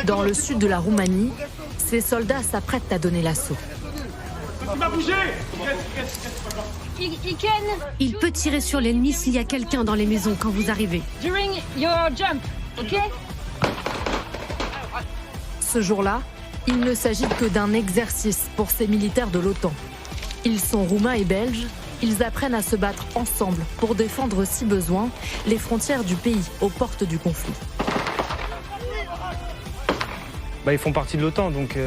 Dans le sud de la Roumanie, ces soldats s'apprêtent à donner l'assaut. Il peut tirer sur l'ennemi s'il y a quelqu'un dans les maisons quand vous arrivez. Ce jour-là, il ne s'agit que d'un exercice pour ces militaires de l'OTAN. Ils sont roumains et belges, ils apprennent à se battre ensemble pour défendre, si besoin, les frontières du pays aux portes du conflit. Ils font partie de l'OTAN, donc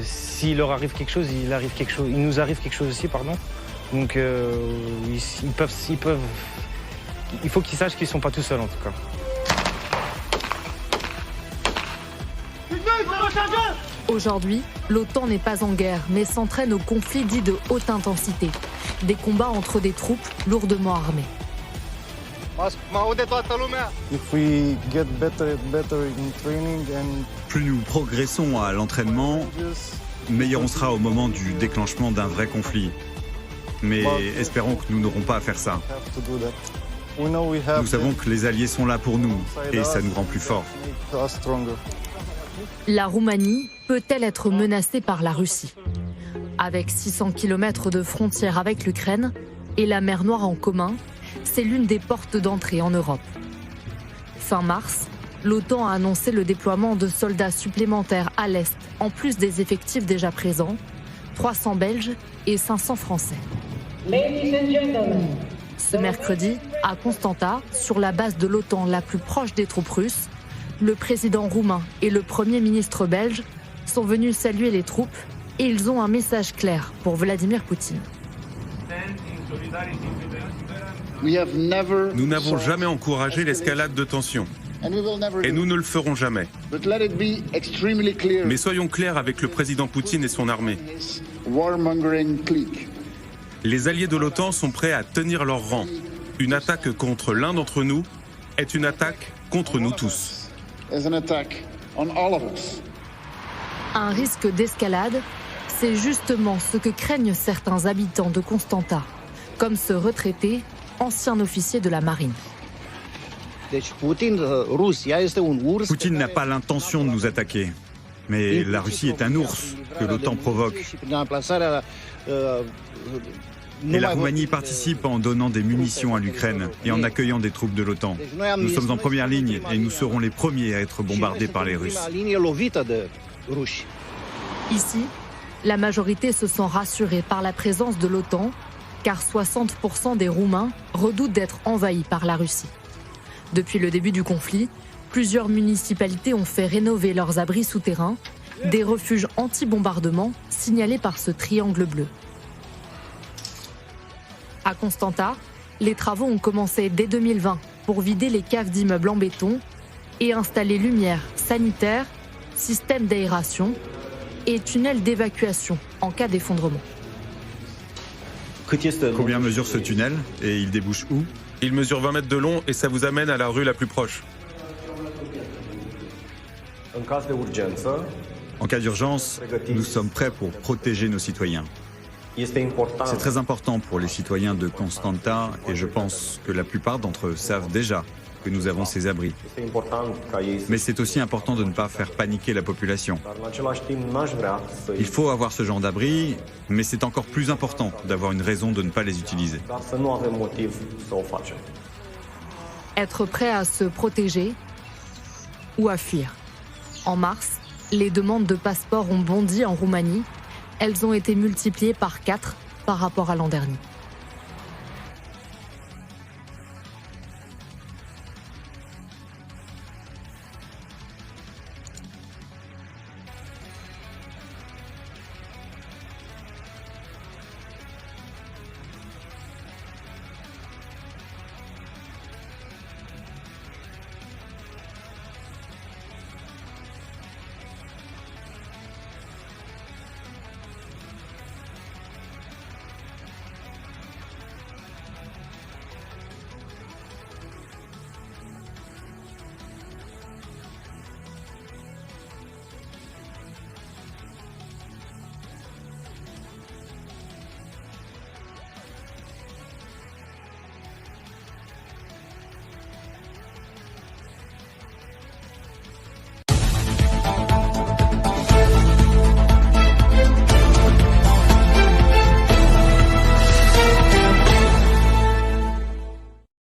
s'il leur arrive quelque chose, il nous arrive quelque chose aussi, pardon. Donc il faut qu'ils sachent qu'ils ne sont pas tout seuls en tout cas. Aujourd'hui, l'OTAN n'est pas en guerre, mais s'entraîne aux conflits dits de haute intensité. Des combats entre des troupes lourdement armées. Plus nous progressons à l'entraînement, meilleur on sera au moment du déclenchement d'un vrai conflit. Mais espérons que nous n'aurons pas à faire ça. Nous savons que les alliés sont là pour nous et ça nous rend plus forts. La Roumanie peut-elle être menacée par la Russie? Avec 600 km de frontière avec l'Ukraine et la mer Noire en commun, c'est l'une des portes d'entrée en Europe. Fin mars, l'OTAN a annoncé le déploiement de soldats supplémentaires à l'Est, en plus des effectifs déjà présents, 300 Belges et 500 Français. Ce mercredi, à Constanta, sur la base de l'OTAN la plus proche des troupes russes, le président roumain et le premier ministre belge sont venus saluer les troupes et ils ont un message clair pour Vladimir Poutine. Nous n'avons jamais encouragé l'escalade de tensions. Et nous ne le ferons jamais. Mais soyons clairs avec le président Poutine et son armée. Les alliés de l'OTAN sont prêts à tenir leur rang. Une attaque contre l'un d'entre nous est une attaque contre nous tous. Un risque d'escalade, c'est justement ce que craignent certains habitants de Constanta, comme ce retraité, ancien officier de la marine. Poutine n'a pas l'intention de nous attaquer. Mais la Russie est un ours que l'OTAN provoque. Et la Roumanie participe en donnant des munitions à l'Ukraine et en accueillant des troupes de l'OTAN. Nous sommes en première ligne et nous serons les premiers à être bombardés par les Russes. Ici, la majorité se sent rassurée par la présence de l'OTAN, car 60% des Roumains redoutent d'être envahis par la Russie. Depuis le début du conflit, plusieurs municipalités ont fait rénover leurs abris souterrains, des refuges anti-bombardement signalés par ce triangle bleu. À Constanta, les travaux ont commencé dès 2020 pour vider les caves d'immeubles en béton et installer lumière, sanitaire, système d'aération et tunnel d'évacuation en cas d'effondrement. Combien mesure ce tunnel et il débouche où? Il mesure 20 mètres de long et ça vous amène à la rue la plus proche. En cas d'urgence, nous sommes prêts pour protéger nos citoyens. C'est très important pour les citoyens de Constanta et je pense que la plupart d'entre eux savent déjà que nous avons ces abris. Mais c'est aussi important de ne pas faire paniquer la population. Il faut avoir ce genre d'abri, mais c'est encore plus important d'avoir une raison de ne pas les utiliser. Être prêt à se protéger ou à fuir. En mars, les demandes de passeport ont bondi en Roumanie. Elles ont été multipliées par 4 par rapport à l'an dernier.